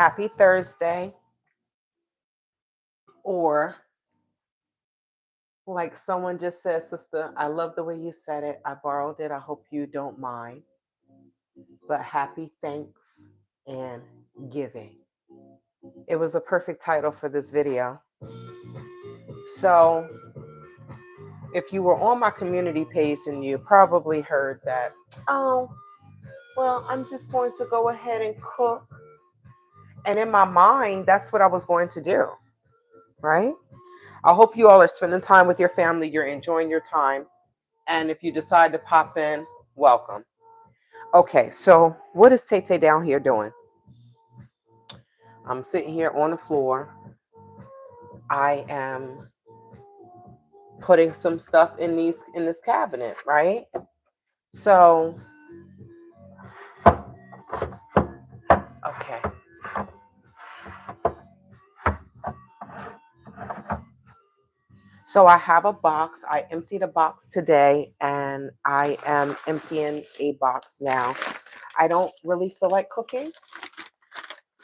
Happy Thursday, or like someone just said, sister, I love the way you said it. I borrowed it. I hope you don't mind. But happy thanks and giving. It was a perfect title for this video. So, if you were on my community page, and you probably heard that, oh, well, I'm just going to go ahead and cook. And in my mind, that's what I was going to do, right? I hope you all are spending time with your family. You're enjoying your time. And if you decide to pop in, welcome. Okay, so what is Tay Tay down here doing? I'm sitting here on the floor. I am putting some stuff in this cabinet, right? So, okay. So I have a box. I emptied a box today, and I am emptying a box now. I don't really feel like cooking.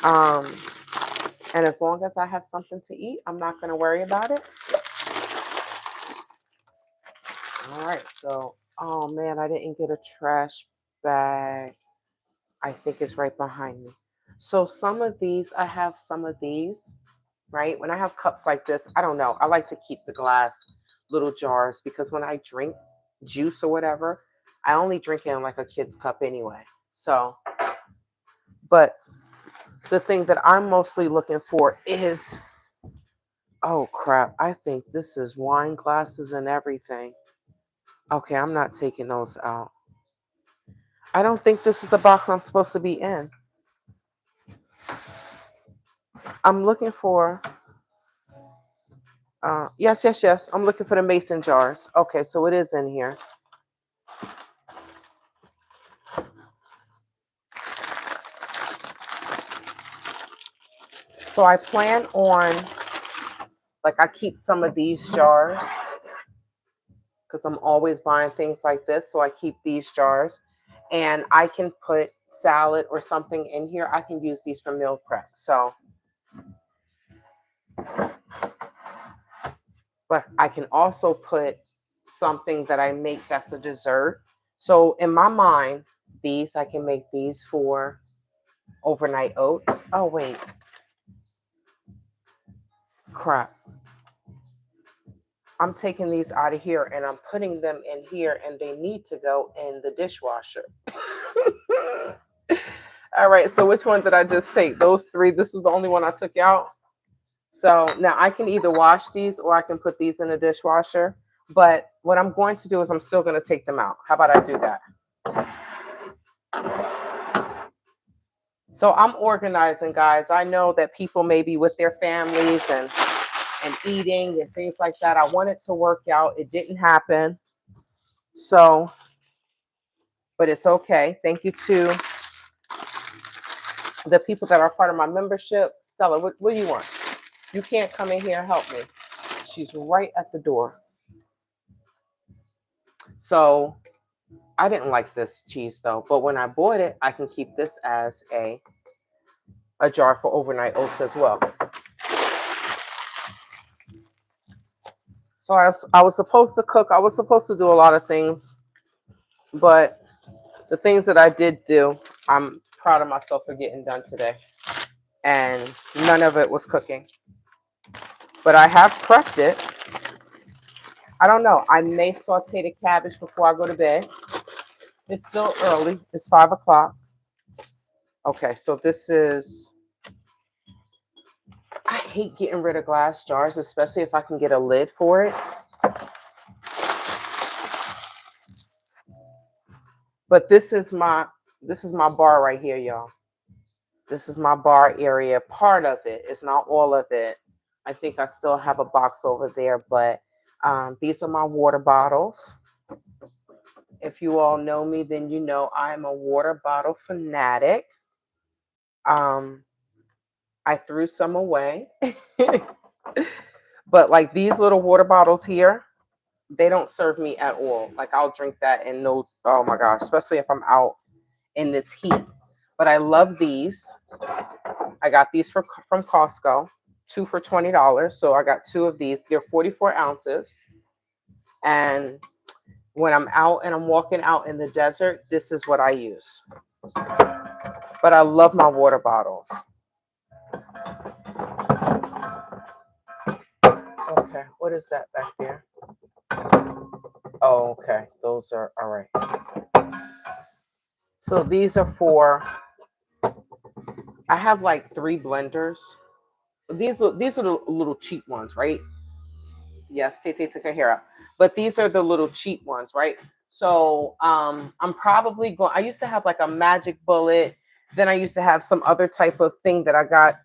Um, and as long as I have something to eat, I'm not going to worry about it. All right. So, oh man, I didn't get a trash bag. I think it's right behind me. So some of these, I have some of these, right? When I have cups like this, I don't know. I like to keep the glass little jars because when I drink juice or whatever, I only drink it in like a kid's cup anyway. So, but the thing that I'm mostly looking for is, oh crap, I think this is wine glasses and everything. Okay, I'm not taking those out. I don't think this is the box I'm supposed to be in. I'm looking for, yes. I'm looking for the mason jars. Okay, so it is in here. So I plan on, like, I keep some of these jars because I'm always buying things like this. So I keep these jars, and I can put salad or something in here. I can use these for meal prep. So, but I can also put something that I make that's a dessert. So in my mind, I can make these for overnight oats. Oh, wait. Crap. I'm taking these out of here and I'm putting them in here, and they need to go in the dishwasher. All right, so which one did I just take? Those three. This is the only one I took out. So now I can either wash these or I can put these in the dishwasher. But what I'm going to do is I'm still going to take them out. How about I do that? So I'm organizing, guys. I know that people may be with their families and eating and things like that. I wanted to work out. It didn't happen. So, but it's okay. Thank you to the people that are part of my membership. Stella, what do you want? You can't come in here and help me. She's right at the door. So I didn't like this cheese though, but when I bought it, I can keep this as a jar for overnight oats as well. So I was supposed to cook. I was supposed to do a lot of things, but the things that I did do, I'm proud of myself for getting done today. And none of it was cooking. But I have prepped it. I don't know. I may saute the cabbage before I go to bed. It's still early. It's 5 o'clock. Okay, so this is, I hate getting rid of glass jars, especially if I can get a lid for it. But this is my bar right here, y'all. This is my bar area. Part of it. It's not all of it. I think I still have a box over there, but these are my water bottles. If you all know me, then you know I'm a water bottle fanatic. I threw some away. But like these little water bottles here, they don't serve me at all. Like I'll drink that and no, oh my gosh, especially if I'm out in this heat. But I love these. I got these from Costco, two for $20. So I got two of these. They're 44 ounces. And when I'm out and I'm walking out in the desert, this is what I use. But I love my water bottles. Okay, what is that back there? Oh, okay. Those are all right. So these are for, I have like 3 blenders. These are the little cheap ones, right? Yes, Tay took her hair out. But these are the little cheap ones, right? So I'm probably going. I used to have like a magic bullet. Then I used to have some other type of thing that I got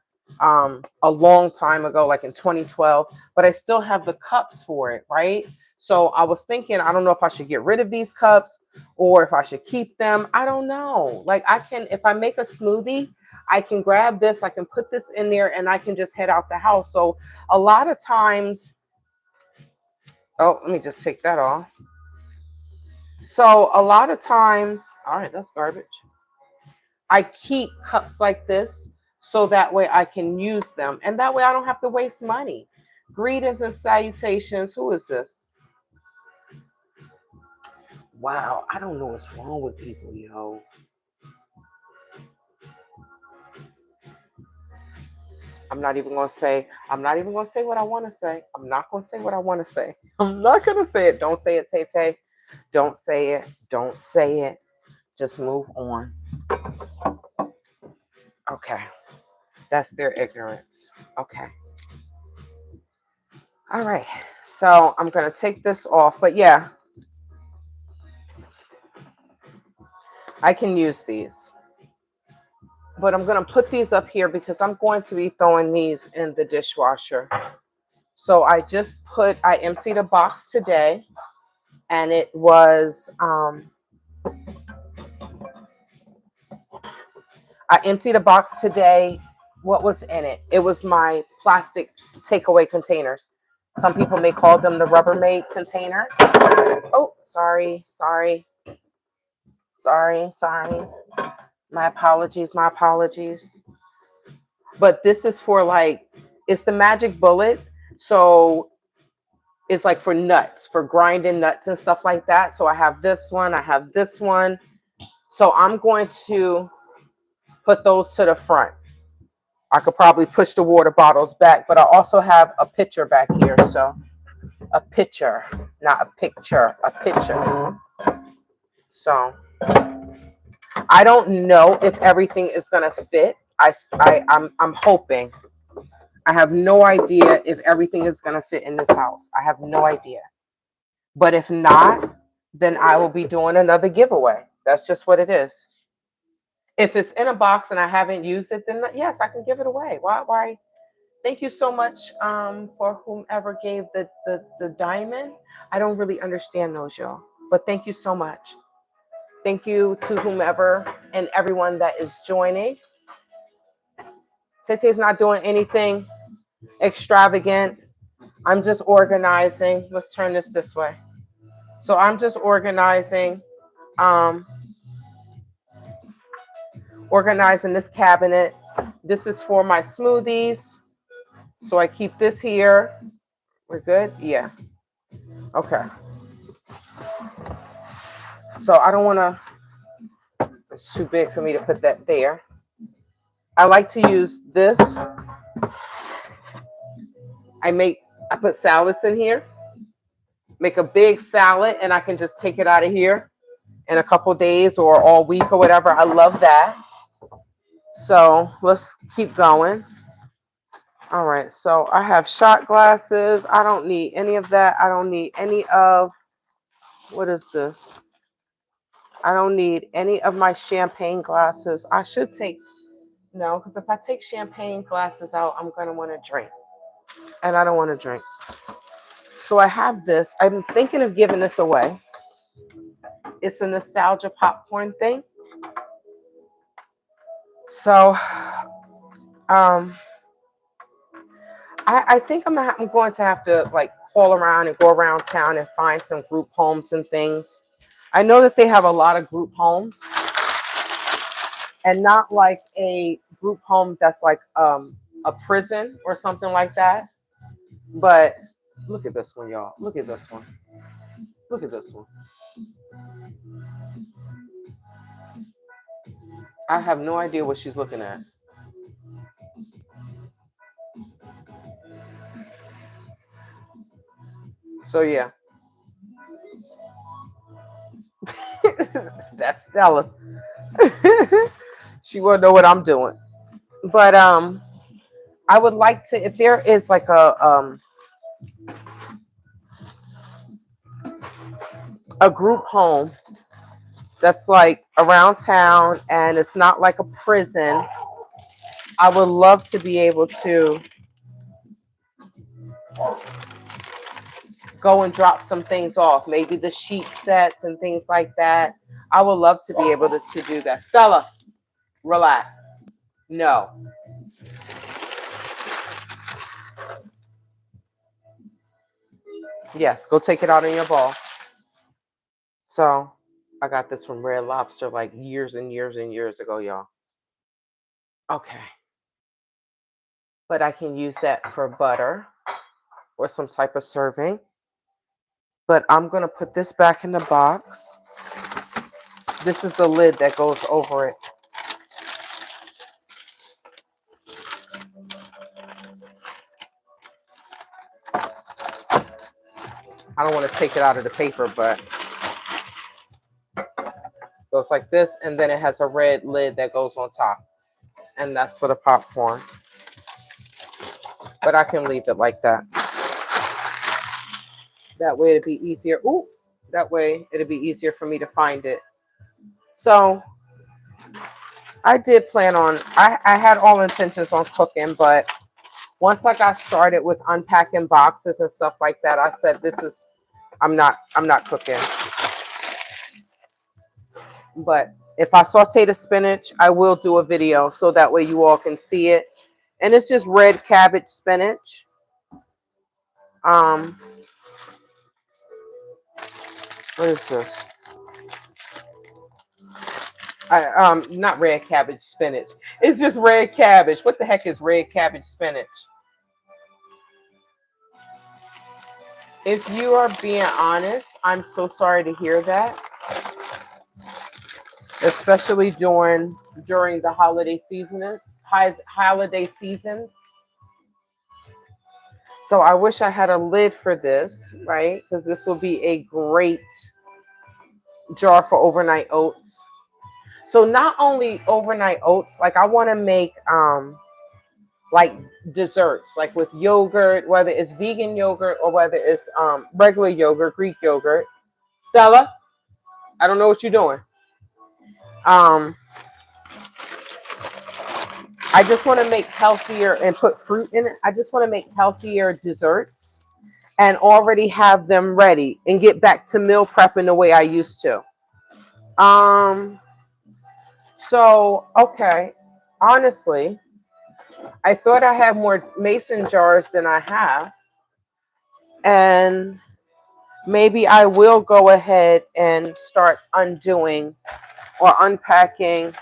a long time ago, like in 2012. But I still have the cups for it, right? So I was thinking, I don't know if I should get rid of these cups or if I should keep them. I don't know. Like I can, if I make a smoothie, I can grab this, I can put this in there, and I can just head out the house. So a lot of times. Oh, let me just take that off. So a lot of times, all right, that's garbage. I keep cups like this so that way I can use them. And that way I don't have to waste money. Greetings and salutations. Who is this? Wow, I don't know what's wrong with people, yo. I'm not even gonna say what I want to say. I'm not gonna say what I want to say. I'm not gonna say it. Don't say it, Tay Tay. Don't say it. Don't say it. Just move on. Okay. That's their ignorance. Okay. All right. So I'm going to take this off. But yeah, I can use these. But I'm going to put these up here because I'm going to be throwing these in the dishwasher. So I emptied a box today. And it was, I emptied a box today. What was in it? It was my plastic takeaway containers. Some people may call them the Rubbermaid containers. Oh, sorry. My apologies. But this is for like, it's the magic bullet. So it's like for nuts, for grinding nuts and stuff like that. So I have this one. So I'm going to put those to the front. I could probably push the water bottles back, but I also have a pitcher back here. So a pitcher, not a picture, a pitcher. So I don't know if everything is gonna fit. I'm hoping. I have no idea if everything is gonna fit in this house. I have no idea. But if not, then I will be doing another giveaway. That's just what it is. If it's in a box and I haven't used it, then yes, I can give it away. Why? Thank you so much for whomever gave the diamond. I don't really understand those, y'all. But thank you so much. Thank you to whomever and everyone that is joining. Tete's not doing anything extravagant. I'm just organizing. Let's turn this way. So I'm just um, organizing this cabinet. This is for my smoothies. So I keep this here. We're good? Yeah. Okay. So I don't want to, it's too big for me to put that there. I like to use this. I put salads in here, make a big salad, and I can just take it out of here in a couple days or all week or whatever. I love that. So let's keep going. All right, so I have shot glasses. I don't need any of that. I don't need any of, what is this? I don't need any of my champagne glasses. I should take, no, because if I take champagne glasses out, I'm going to want to drink. And I don't want to drink. So I have this. I'm thinking of giving this away. It's a nostalgia popcorn thing. So I think I'm going to have to like call around and go around town and find some group homes and things. I know that they have a lot of group homes and not like a group home that's like a prison or something like that. But look at this one, y'all. Look at this one. Look at this one. I have no idea what she's looking at. So yeah, that's Stella. She won't know what I'm doing. But I would like to, if there is like a group home that's like around town and it's not like a prison, I would love to be able to go and drop some things off, maybe the sheet sets and things like that. I would love to be able to do that. Stella, relax. No. Yes, go take it out in your ball. So I got this from Red Lobster like years and years and years ago, y'all. Okay. But I can use that for butter or some type of serving. But I'm going to put this back in the box. This is the lid that goes over it. I don't want to take it out of the paper, but it goes like this, and then it has a red lid that goes on top. And that's for the popcorn. But I can leave it like that. That way it'll be easier. Ooh, that way it'll be easier for me to find it. So I did plan on, I had all intentions on cooking, but once I got started with unpacking boxes and stuff like that, I said, I'm not cooking. But if I saute the spinach, I will do a video so that way you all can see it. And it's just red cabbage spinach. Um, what is this? Not red cabbage spinach. It's just red cabbage. What the heck is red cabbage spinach? If you are being honest, I'm so sorry to hear that, especially during the holiday seasons. So I wish I had a lid for this, right? Because this will be a great jar for overnight oats. So not only overnight oats, like I want to make like desserts, like with yogurt, whether it's vegan yogurt or whether it's regular yogurt, Greek yogurt. Stella, I don't know what you're doing. Um, I just want to make healthier and put fruit in it. I just want to make healthier desserts and already have them ready and get back to meal prepping the way I used to. Um, so okay, honestly, I thought I had more mason jars than I have, and maybe I will go ahead and start undoing or unpacking,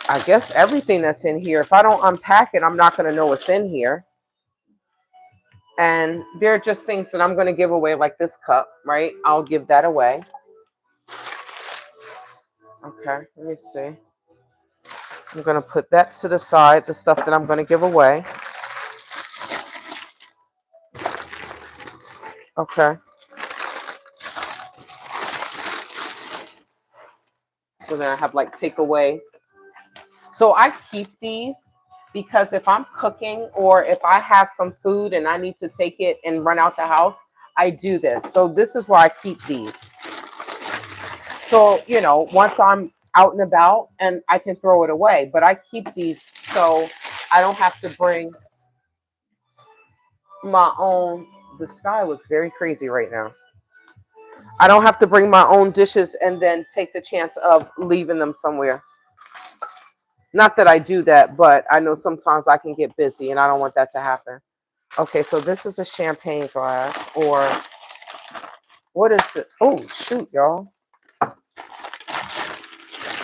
I guess, everything that's in here. If I don't unpack it, I'm not going to know what's in here. And they're just things that I'm going to give away, like this cup, right? I'll give that away. Okay, let me see. I'm going to put that to the side, the stuff that I'm going to give away. Okay. So then I have like takeaway. So I keep these because if I'm cooking or if I have some food and I need to take it and run out the house, I do this. So this is why I keep these. So, once I'm out and about and I can throw it away, but I keep these so I don't have to bring my own. The sky looks very crazy right now. I don't have to bring my own dishes and then take the chance of leaving them somewhere. Not that I do that, but I know sometimes I can get busy and I don't want that to happen. Okay, so this is a champagne glass, or what is this? Oh, shoot, y'all.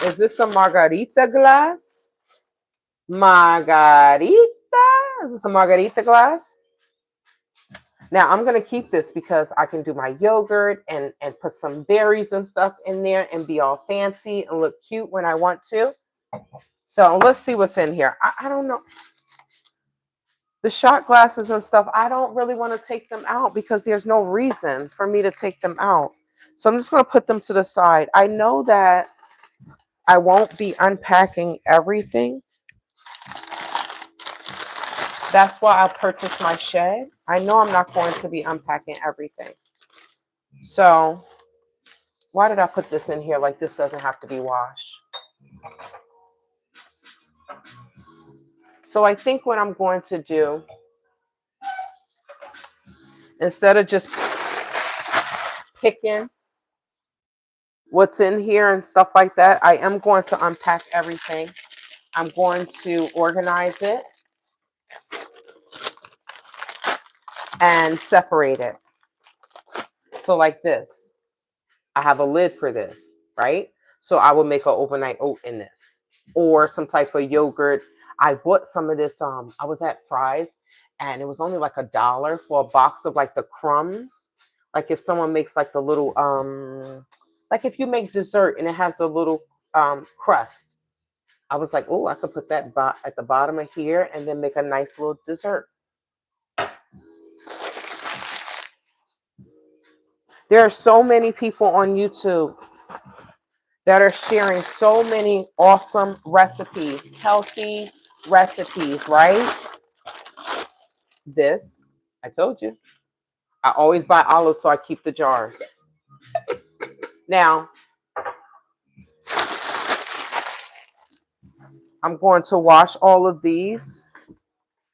Is this a margarita glass? Margarita? Is this a margarita glass? Now I'm gonna keep this because I can do my yogurt and put some berries and stuff in there and be all fancy and look cute when I want to. So let's see what's in here. I don't know. The shot glasses and stuff, I don't really want to take them out because there's no reason for me to take them out. So I'm just going to put them to the side. I know that I won't be unpacking everything. That's why I purchased my shed. I know I'm not going to be unpacking everything. So why did I put this in here like this doesn't have to be washed? So I think what I'm going to do, instead of just picking what's in here and stuff like that, I am going to unpack everything. I'm going to organize it and separate it. So like this, I have a lid for this, right? So I will make an overnight oat in this or some type of yogurt. I bought some of this. I was at Fry's and it was only like $1 for a box of like the crumbs. Like if someone makes like the little, like if you make dessert and it has the little crust. I was like, oh, I could put that at the bottom of here and then make a nice little dessert. There are so many people on YouTube that are sharing so many awesome recipes, healthy recipes, right? This, I told you. I always buy olives, so I keep the jars. Now, I'm going to wash all of these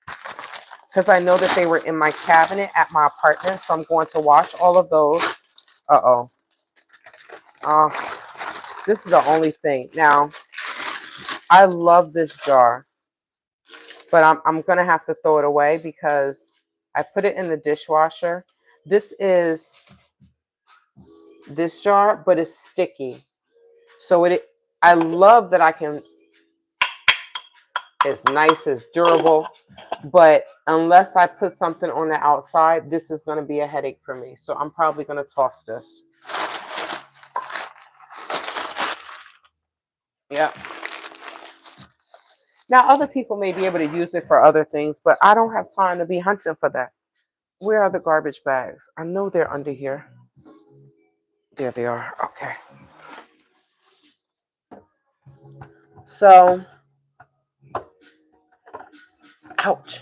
because I know that they were in my cabinet at my apartment. So I'm going to wash all of those. Uh-oh. This is the only thing. Now, I love this jar, but I'm going to have to throw it away because I put it in the dishwasher. This is this jar, but it's sticky. So I love that I can, it's nice, it's durable, but unless I put something on the outside, this is going to be a headache for me. So I'm probably going to toss this. Yeah. Now, other people may be able to use it for other things, but I don't have time to be hunting for that. Where are the garbage bags? I know they're under here. There they are. Okay. So, ouch.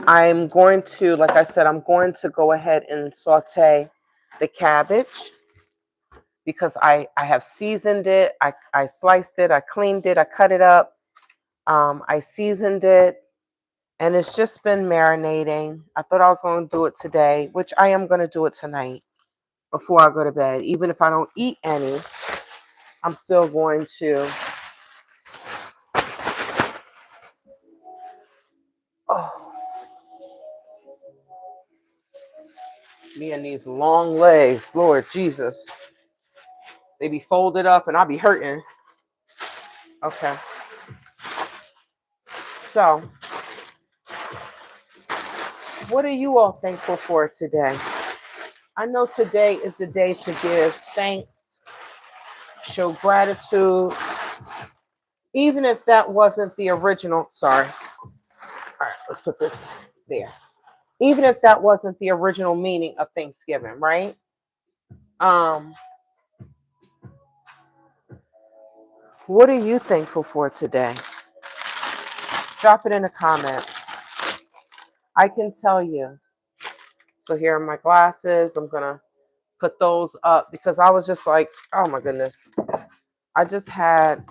I'm going to, like I said, I'm going to go ahead and saute the cabbage because I have seasoned it. I sliced it. I cleaned it. I cut it up. I seasoned it. And it's just been marinating. I thought I was going to do it today, which I am going to do it tonight before I go to bed. Even if I don't eat any, I'm still going to. Oh, me and these long legs, Lord Jesus. They be folded up and I'll be hurting. Okay. So, what are you all thankful for today? I know today is the day to give thanks, show gratitude, even if that wasn't the original. Sorry. All right, let's put this there. Even if that wasn't the original meaning of Thanksgiving, right? What are you thankful for today? Drop it in the comments. I can tell you. So here are my glasses. I'm gonna put those up because I was just like, oh my goodness. I just had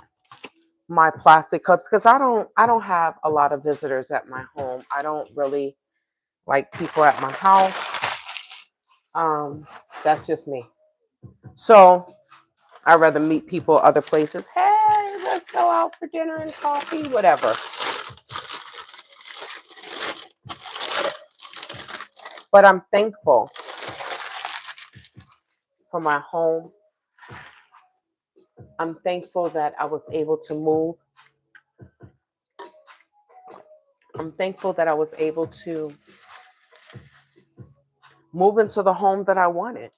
my plastic cups because I don't have a lot of visitors at my home. I don't really like people at my house. That's just me. So I'd rather meet people other places. Hey, let's go out for dinner and coffee, whatever. But I'm thankful for my home. I'm thankful that I was able to move. I'm thankful that I was able to move into the home that I wanted.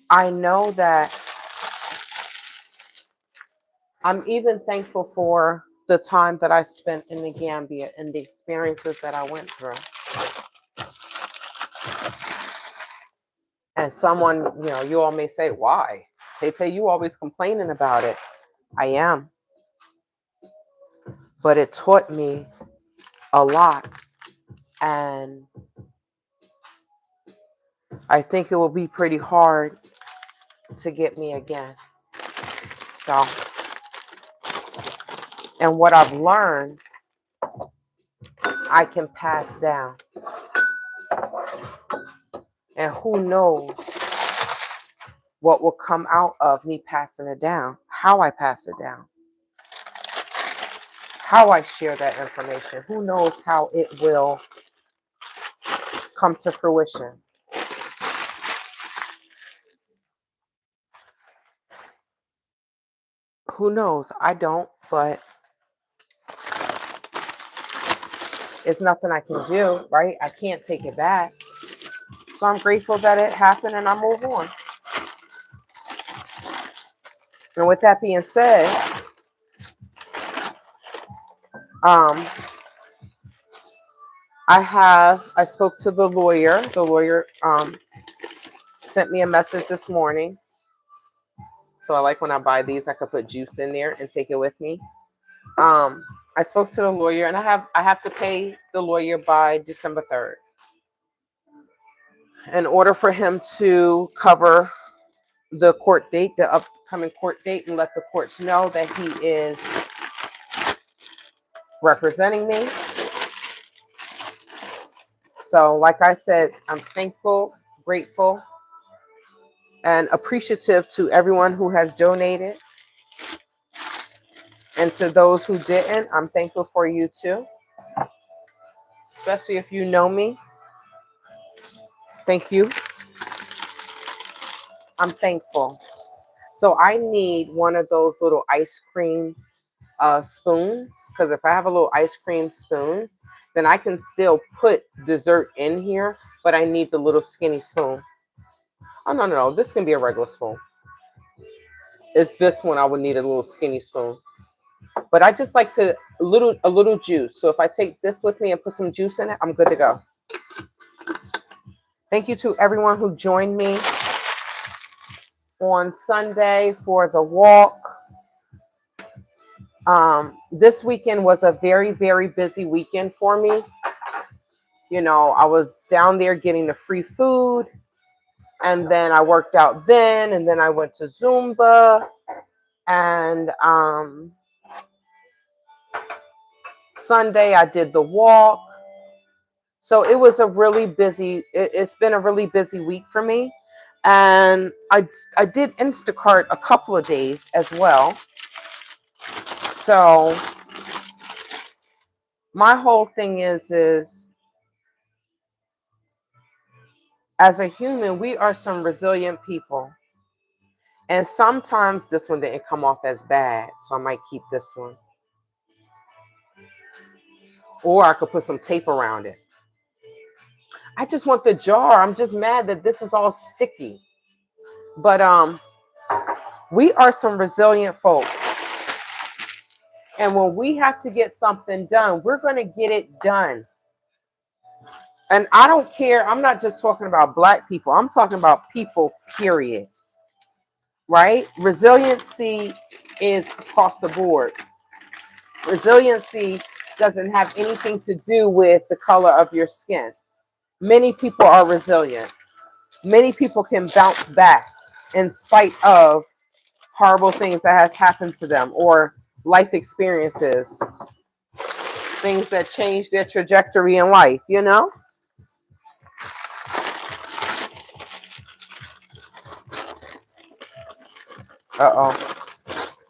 I know that I'm even thankful for the time that I spent in the Gambia and the experiences that I went through. And someone, you all may say, why? They say you always complaining about it. I am. But it taught me a lot. And I think it will be pretty hard to get me again. So, and what I've learned, I can pass down. And who knows what will come out of me passing it down, how I pass it down, how I share that information. Who knows how it will come to fruition. Who knows? I don't, but it's nothing I can do, right? I can't take it back. So I'm grateful that it happened and I move on. And with that being said, I spoke to the lawyer. The lawyer sent me a message this morning. So I like when I buy these, I could put juice in there and take it with me. I spoke to the lawyer and I have to pay the lawyer by December 3rd. In order for him to cover the court date, the upcoming court date, and let the courts know that he is representing me. So, like I said, I'm thankful, grateful, and appreciative to everyone who has donated. And to those who didn't, I'm thankful for you too. Especially if you know me. Thank you. I'm thankful. So I need one of those little ice cream spoons, because if I have a little ice cream spoon, then I can still put dessert in here, but I need the little skinny spoon. Oh, no, this can be a regular spoon. It's this one I would need a little skinny spoon. But I just like a little juice. So if I take this with me and put some juice in it, I'm good to go. Thank you to everyone who joined me on Sunday for the walk. This weekend was a very, very busy weekend for me. I was down there getting the free food, and then I worked out then, and then I went to Zumba, and Sunday I did the walk. So it was a really busy, it's been a really busy week for me. And I did Instacart a couple of days as well. So my whole thing is as a human, we are some resilient people. And sometimes this one didn't come off as bad, so I might keep this one. Or I could put some tape around it. I just want the jar. I'm just mad that this is all sticky. But we are some resilient folks. And when we have to get something done, we're going to get it done. And I don't care. I'm not just talking about Black people. I'm talking about people, period. Right? Resiliency is across the board. Resiliency doesn't have anything to do with the color of your skin. Many people are resilient. Many people can bounce back in spite of horrible things that has happened to them or life experiences, things that change their trajectory in life, Uh-oh.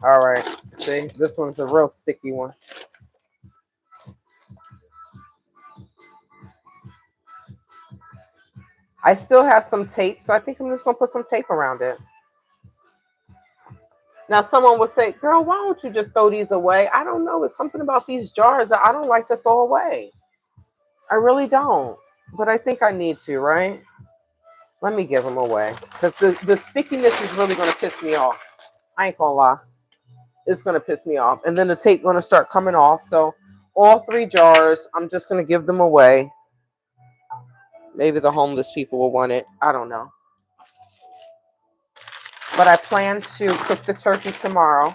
All right. See, this one's a real sticky one. I still have some tape, so I think I'm just gonna put some tape around it. Now, someone would say, "Girl, why don't you just throw these away?" I don't know. It's something about these jars that I don't like to throw away. I really don't, but I think I need to, right? Let me give them away because the stickiness is really gonna piss me off. I ain't gonna lie, it's gonna piss me off, and then the tape gonna start coming off. So, all three jars, I'm just gonna give them away. Maybe the homeless people will want it. I don't know. But I plan to cook the turkey tomorrow.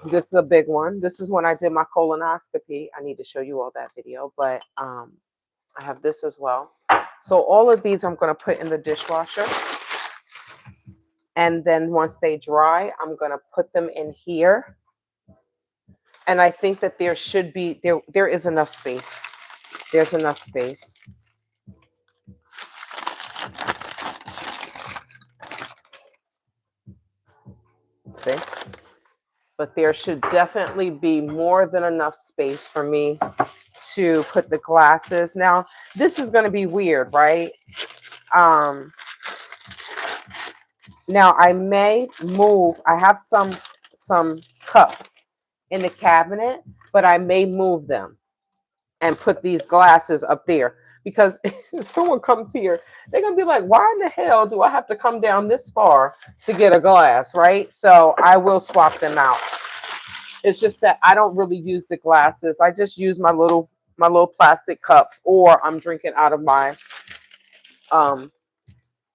This is a big one. This is when I did my colonoscopy. I need to show you all that video, but I have this as well. So all of these I'm going to put in the dishwasher. And then once they dry, I'm going to put them in here. And I think that there should be, there is enough space. There's enough space. See? But there should definitely be more than enough space for me to put the glasses. Now, this is going to be weird, right? Now I may move. I have some cups in the cabinet, but I may move them and put these glasses up there because if someone comes here, they're gonna be like, "Why in the hell do I have to come down this far to get a glass?" Right? So I will swap them out. It's just that I don't really use the glasses. I just use my little plastic cups, or I'm drinking um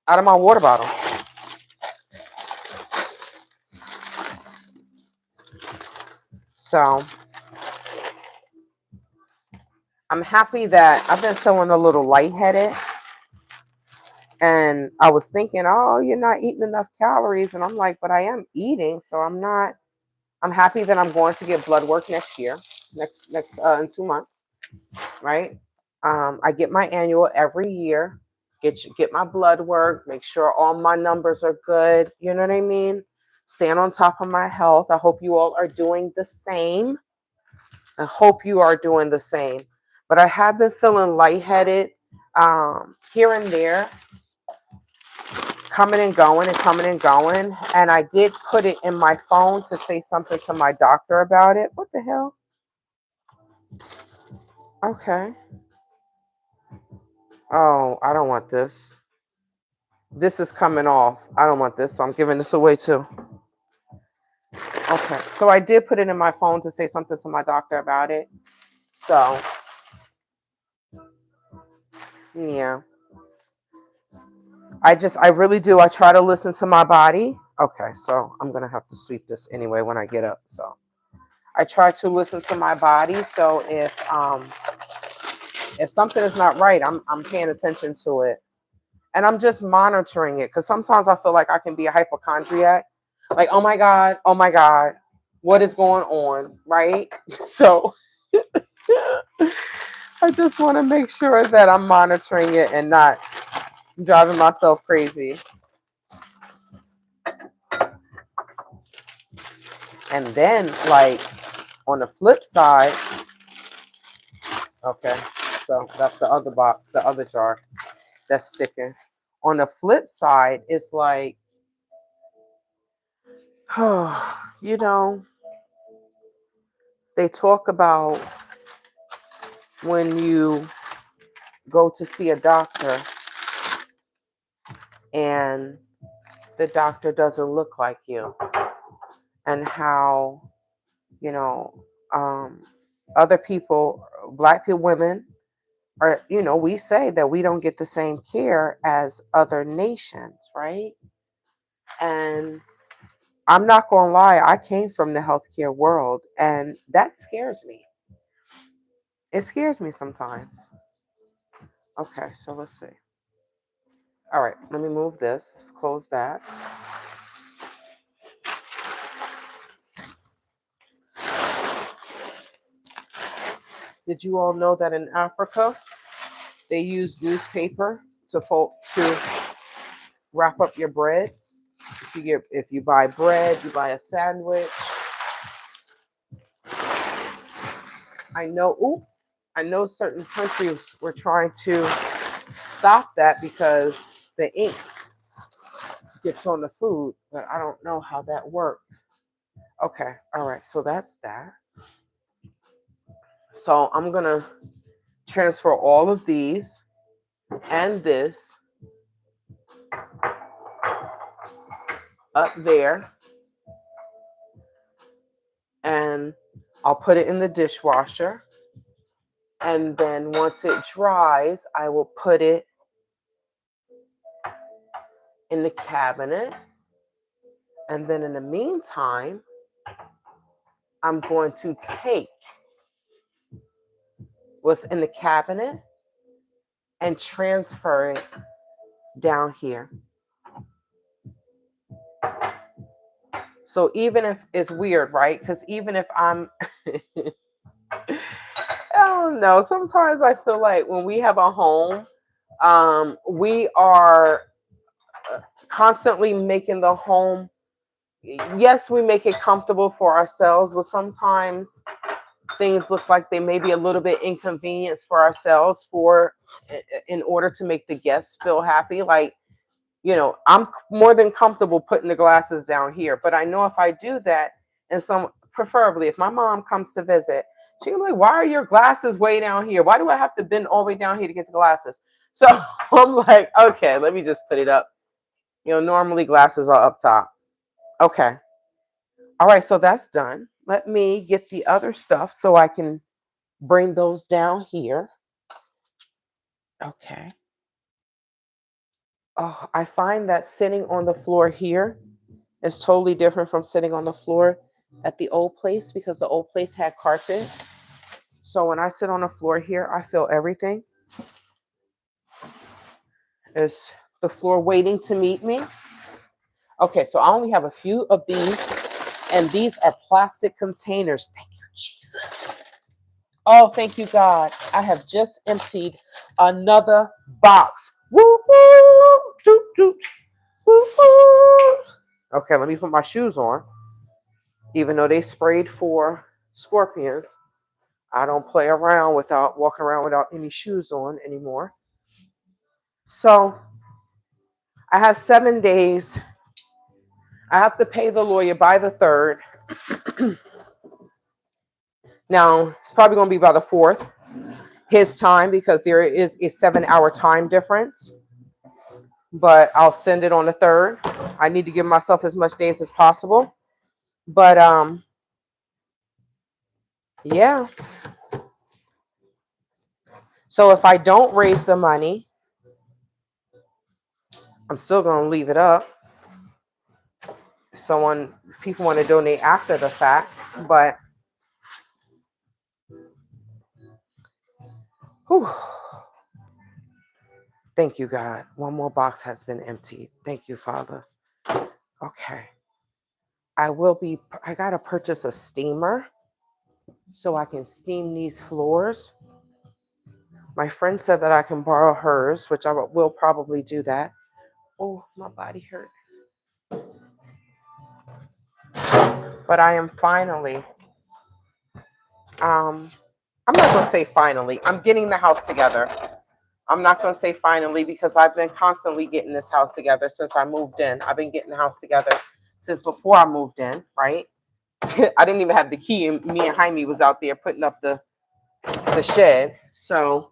out of my water bottle. So I'm happy that I've been feeling a little lightheaded, and I was thinking, oh, you're not eating enough calories, and I'm like, but I am eating, so I'm not. I'm happy that I'm going to get blood work next year, next in 2 months, right? I get my annual every year. Get my blood work, make sure all my numbers are good. You know what I mean? Stand on top of my health. I hope you all are doing the same. I hope you are doing the same. But I have been feeling lightheaded here and there, coming and going and coming and going. And I did put it in my phone to say something to my doctor about it. What the hell? Okay. Oh, I don't want this. This is coming off. I don't want this, so I'm giving this away too. Okay. So I did put it in my phone to say something to my doctor about it. So, yeah. I really do. I try to listen to my body. Okay, so I'm gonna have to sweep this anyway when I get up. So I try to listen to my body. So if something is not right, I'm paying attention to it, and I'm just monitoring it because sometimes I feel like I can be a hypochondriac, like oh my god, what is going on, right? So I just want to make sure that I'm monitoring it and not driving myself crazy. And then, like, on the flip side, okay, so that's the other box, the other jar that's sticking. On the flip side, it's like, you know, they talk about when you go to see a doctor and the doctor doesn't look like you, and how, you know, other people, black people, women, or, we say that we don't get the same care as other nations, right? And I'm not going to lie, I came from the healthcare world, and that scares me. It scares me sometimes. Okay, so let's see. All right, let me move this. Let's close that. Did you all know that in Africa they use newspaper to wrap up your bread? If you buy bread, you buy a sandwich. I know. I know certain countries were trying to stop that because the ink gets on the food, but I don't know how that works. Okay, all right, so that's that. So I'm gonna transfer all of these and this up there, and I'll put it in the dishwasher. And then once it dries, I will put it in the cabinet. And then in the meantime, I'm going to take what's in the cabinet and transfer it down here. So even if it's weird, right? Because even if I'm, I don't know, sometimes I feel like when we have a home, we are constantly making the home, yes, we make it comfortable for ourselves, but sometimes things look like they may be a little bit inconvenience for ourselves for in order to make the guests feel happy. Like, I'm more than comfortable putting the glasses down here, but I know if I do that, and preferably if my mom comes to visit, she's gonna be like, why are your glasses way down here? Why do I have to bend all the way down here to get the glasses? So I'm like, okay, let me just put it up. Normally glasses are up top. Okay. All right, so that's done. Let me get the other stuff so I can bring those down here. Okay. Oh, I find that sitting on the floor here is totally different from sitting on the floor at the old place because the old place had carpet. So when I sit on the floor here, I feel everything is the floor waiting to meet me. Okay, so I only have a few of these, and these are plastic containers. Thank you, Jesus. Oh, thank you, God. I have just emptied another box. Woo woo, doot doot, woo woo. Okay, let me put my shoes on. Even though they sprayed for scorpions, I don't play around without walking around without any shoes on anymore. So I have 7 days. I have to pay the lawyer by the 3rd. Now, it's probably going to be by the 4th, his time, because there is a 7-hour time difference. But I'll send it on the 3rd. I need to give myself as much days as possible. But yeah. So if I don't raise the money, I'm still going to leave it up. People want to donate after the fact, but whew, thank you, God. One more box has been emptied. Thank you, Father. Okay. I got to purchase a steamer so I can steam these floors. My friend said that I can borrow hers, which I will probably do that. Oh, my body hurt. But I am finally, I'm not going to say finally, I'm getting the house together. I'm not going to say finally because I've been constantly getting this house together since I moved in. I've been getting the house together since before I moved in, right? I didn't even have the key, and me and Jaime was out there putting up the shed. So,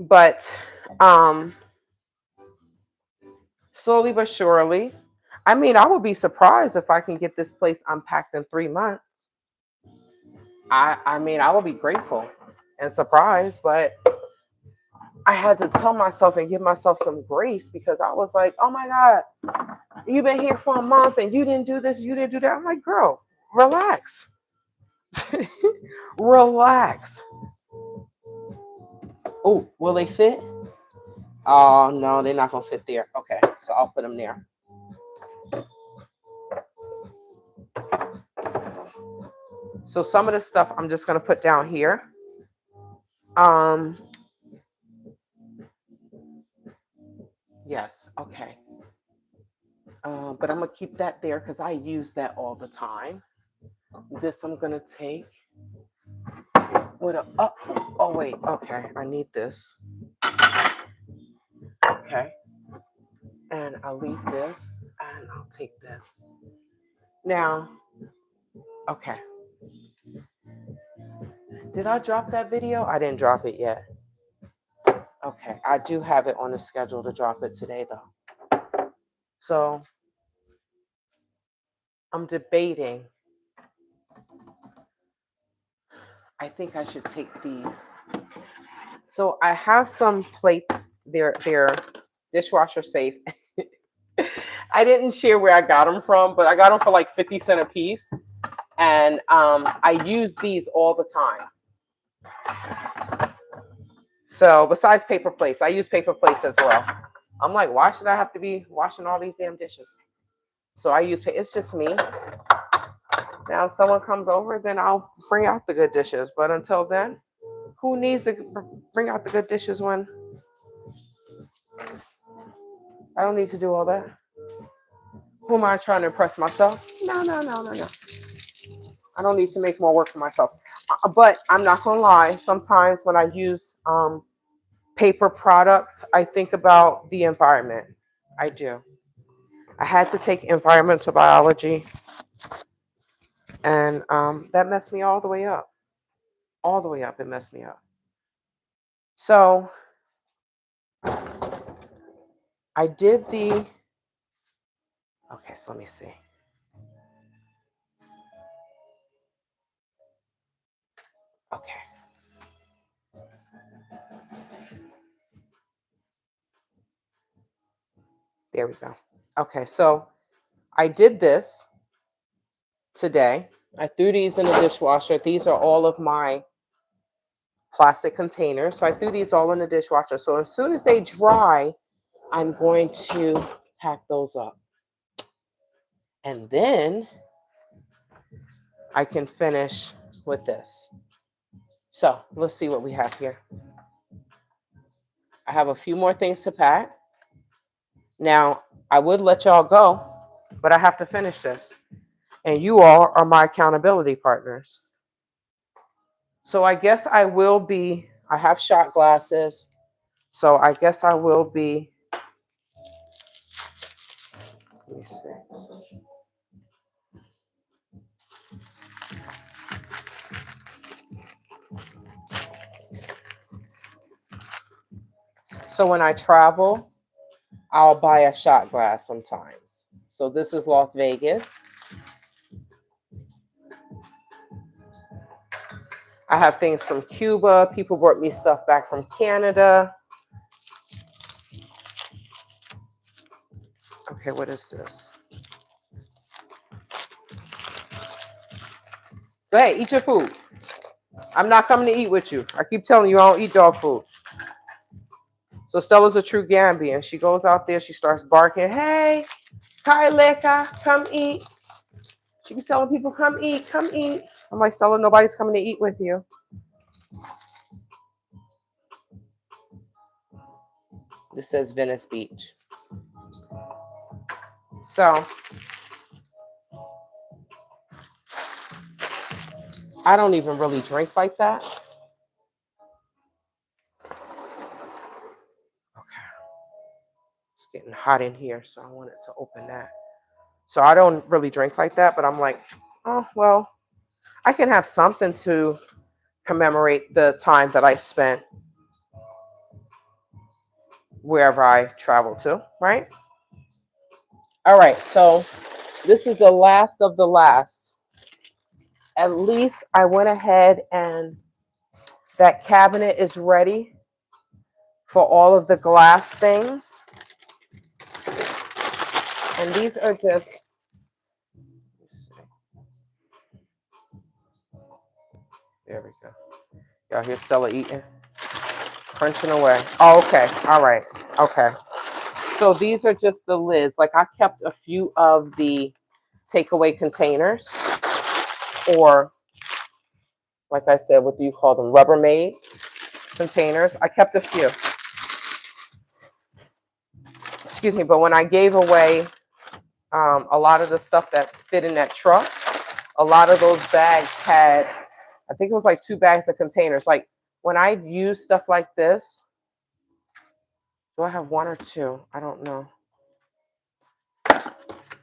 but slowly but surely, I mean, I would be surprised if I can get this place unpacked in 3 months. I mean, I will be grateful and surprised, but I had to tell myself and give myself some grace because I was like, oh my God, you've been here for a month and you didn't do this, you didn't do that. I'm like, girl, relax. Relax. Oh, will they fit? Oh, no, they're not going to fit there. Okay, so I'll put them there. So some of the stuff I'm just going to put down here. Yes, okay. But I'm going to keep that there because I use that all the time. This I'm going to take. Oh, wait, okay, I need this. Okay. And I'll leave this and I'll take this. Now, okay. Did I drop that video? I didn't drop it yet. Okay. I do have it on the schedule to drop it today, though. So I'm debating. I think I should take these. So I have some plates. They're dishwasher safe. I didn't share where I got them from, but I got them for like 50 cents a piece. And I use these all the time. So besides paper plates, I use paper plates as well. I'm like, why should I have to be washing all these damn dishes? So I use, it's just me. Now if someone comes over, then I'll bring out the good dishes. But until then, who needs to bring out the good dishes when I don't need to do all that? Who am I trying to impress myself? No. I don't need to make more work for myself. But I'm not gonna lie. Sometimes when I use paper products, I think about the environment. I do. I had to take environmental biology, and that messed me all the way up. All the way up, it messed me up. So I did the. Okay, so let me see. Okay. There we go. Okay, so I did this today. I threw these in the dishwasher. These are all of my plastic containers. So I threw these all in the dishwasher. So as soon as they dry, I'm going to pack those up. And then I can finish with this. So let's see what we have here. I have a few more things to pack. Now, I would let y'all go, but I have to finish this. And you all are my accountability partners. So I guess I have shot glasses. So I guess I will be, let me see. So when I travel, I'll buy a shot glass sometimes. So this is Las Vegas. I have things from Cuba. People brought me stuff back from Canada. Okay, what is this? Go ahead, eat your food. I'm not coming to eat with you. I keep telling you I don't eat dog food. So Stella's a true Gambian. She goes out there, she starts barking, hey, Kaileka, come eat. She keeps telling people, come eat, come eat. I'm like, Stella, nobody's coming to eat with you. This says Venice Beach. So I don't even really drink like that. Okay. It's getting hot in here, so I wanted to open that. So I don't really drink like that, but I'm like, oh, well, I can have something to commemorate the time that I spent wherever I travel to, right? All right, so this is the last of the last. At least I went ahead and that cabinet is ready for all of the glass things. And these are just, there we go. Y'all hear Stella eating? Crunching away. Oh, okay. All right. Okay. So these are just the lids. Like I kept a few of the takeaway containers, or like I said, what do you call them? Rubbermaid containers. I kept a few. Excuse me, but when I gave away a lot of the stuff that fit in that truck, a lot of those bags had, I think it was like 2 bags of containers. Like when I use stuff like this, Do I have one or two? I don't know.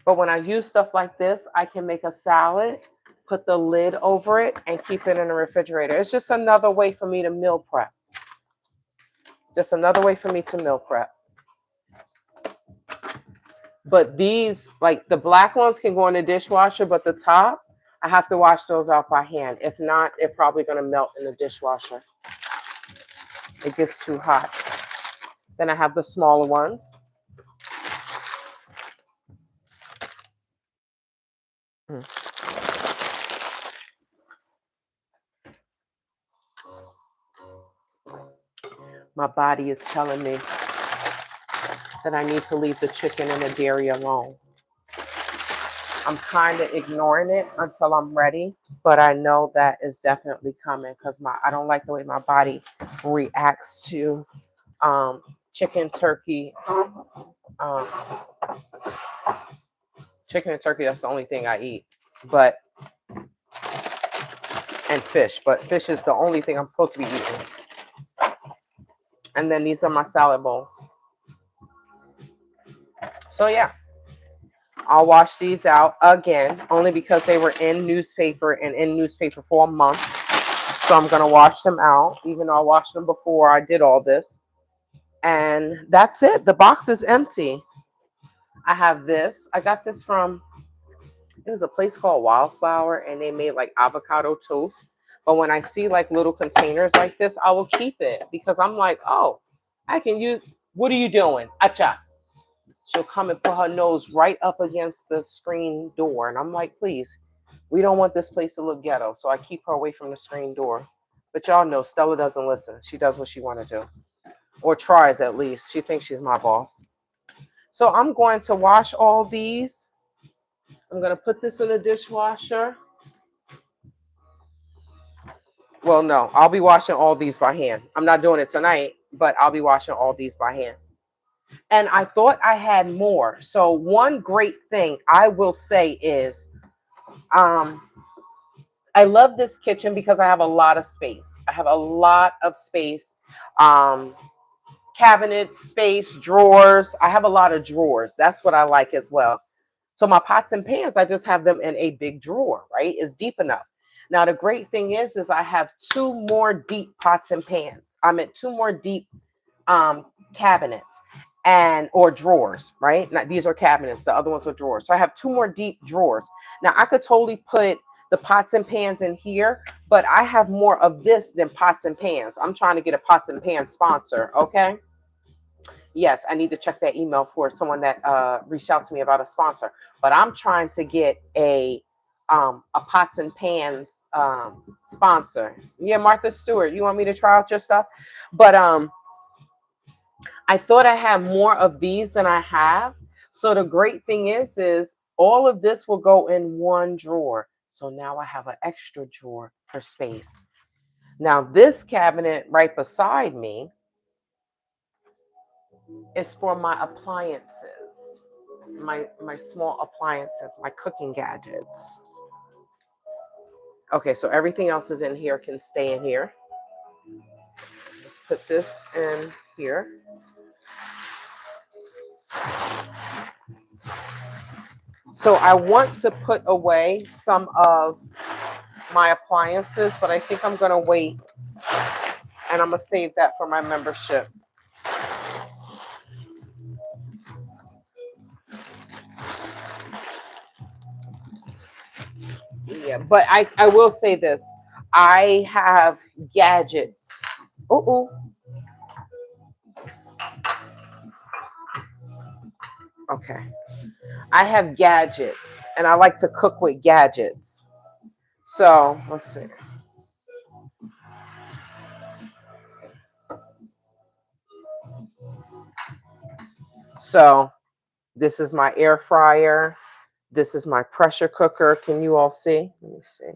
But when I use stuff like this, I can make a salad, put the lid over it, and keep it in the refrigerator. It's just another way for me to meal prep. Just another way for me to meal prep. But these, like the black ones can go in the dishwasher, but the top, I have to wash those out by hand. If not, it's probably going to melt in the dishwasher. It gets too hot. Then I have the smaller ones. Mm. My body is telling me that I need to leave the chicken and the dairy alone. I'm kind of ignoring it until I'm ready, but I know that is definitely coming because I don't like the way my body reacts to chicken, turkey. Um, Chicken and turkey, that's the only thing I eat. But and fish, but fish is the only thing I'm supposed to be eating. And then these are my salad bowls. So yeah, I'll wash these out again, only because they were in newspaper and in newspaper for a month. So I'm gonna wash them out, even though I washed them before I did all this. And that's it. The box is empty. I have this. I got this from, it was a place called Wildflower, and they made like avocado toast. But when I see like little containers like this, I will keep it because I'm like, oh, I can use. What are you doing? Acha. She'll come and put her nose right up against the screen door, and I'm like, please, we don't want this place to look ghetto, so I keep her away from the screen door. But y'all know Stella doesn't listen. She does what she want to do, or tries at least. She thinks she's my boss. So I'm going to wash all these. I'm going to put this in the dishwasher. Well, no, I'll be washing all these by hand. I'm not doing it tonight, but I'll be washing all these by hand. And I thought I had more. So one great thing I will say is I love this kitchen because I have a lot of space. I have a lot of space. Um, Cabinets, space, drawers. I have a lot of drawers. That's what I like as well. So my pots and pans, I just have them in a big drawer, right? It's deep enough. Now the great thing is I have two more deep pots and pans. I'm at two more deep cabinets and or drawers, right? Now these are cabinets, the other ones are drawers. So I have two more deep drawers. Now I could totally put the pots and pans in here, but I have more of this than pots and pans. I'm trying to get a pots and pans sponsor, okay? Yes, I need to check that email for someone that reached out to me about a sponsor. But I'm trying to get a pots and pans sponsor. Yeah, Martha Stewart, you want me to try out your stuff? But I thought I had more of these than I have. So the great thing is all of this will go in one drawer. So now I have an extra drawer for space. Now this cabinet right beside me is for my appliances, my small appliances, my cooking gadgets. Okay, so everything else is in here, can stay in here. Let's put this in here. So I want to put away some of my appliances, but I think I'm gonna wait and I'm gonna save that for my membership. Yeah, but I will say this. I have gadgets. Oh, okay. I have gadgets and I like to cook with gadgets. So let's see. So this is my air fryer. This is my pressure cooker. Can you all see? Let me see.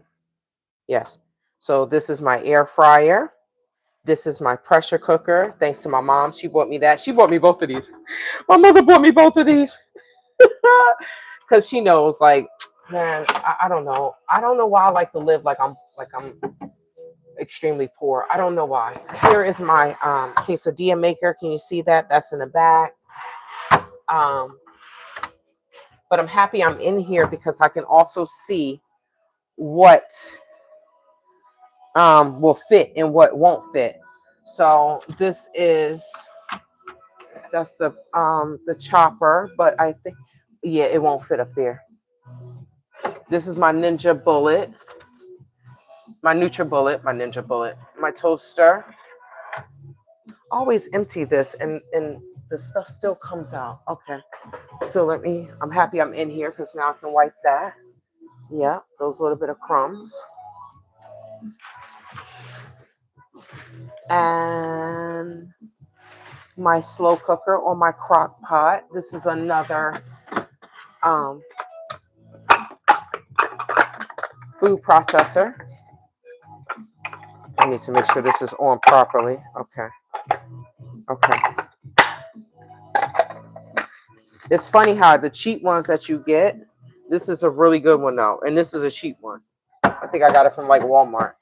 Yes. So this is my air fryer. This is my pressure cooker. Thanks to my mom. She bought me that. She bought me both of these. My mother bought me both of these. Because she knows, like, man, I don't know. I don't know why I like to live like I'm extremely poor. I don't know why. Here is my quesadilla maker. Can you see that? That's in the back. Um, but I'm happy I'm in here because I can also see what will fit and what won't fit. So this is that's the chopper, but I think yeah, it won't fit up there. This is my Ninja Bullet, my NutriBullet, my Ninja Bullet, my toaster. Always empty this and the stuff still comes out. Okay. So I'm happy I'm in here because now I can wipe that. Yeah, those little bit of crumbs. And my slow cooker or my crock pot. This is another um, food processor. I need to make sure this is on properly. Okay. Okay. It's funny how the cheap ones that you get, this is a really good one though. And this is a cheap one. I think I got it from like Walmart.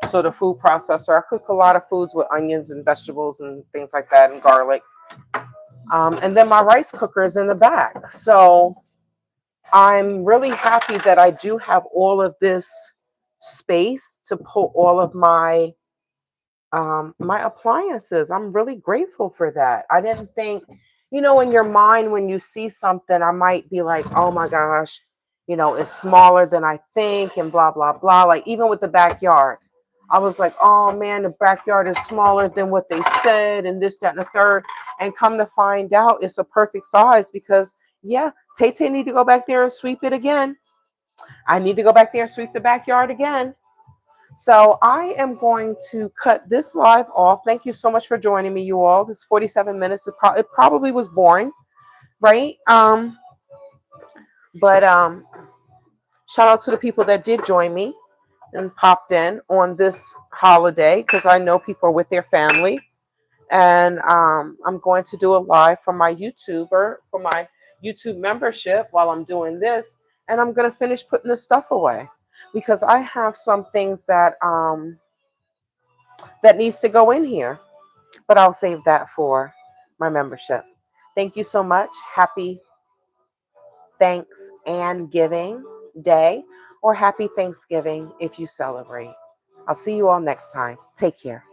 So the food processor, I cook a lot of foods with onions and vegetables and things like that and garlic. And then my rice cooker is in the back. So I'm really happy that I do have all of this space to put all of my appliances. I'm really grateful for that. I didn't think, in your mind when you see something, I might be like, oh my gosh, it's smaller than I think and blah blah blah. Like even with the backyard, I was like, oh man, the backyard is smaller than what they said and this, that, and the third. And come to find out it's a perfect size because yeah, Tay need to go back there and sweep it again. I need to go back there and sweep the backyard again. So I am going to cut this live off. Thank you so much for joining me, you all. This is 47 minutes. It probably was boring, right? But shout out to the people that did join me and popped in on this holiday because I know people are with their family. And I'm going to do a live for my YouTube membership while I'm doing this. And I'm going to finish putting this stuff away because I have some things that needs to go in here, but I'll save that for my membership. Thank you so much. Happy Thanks and Giving Day or happy Thanksgiving if you celebrate. I'll see you all next time. Take care.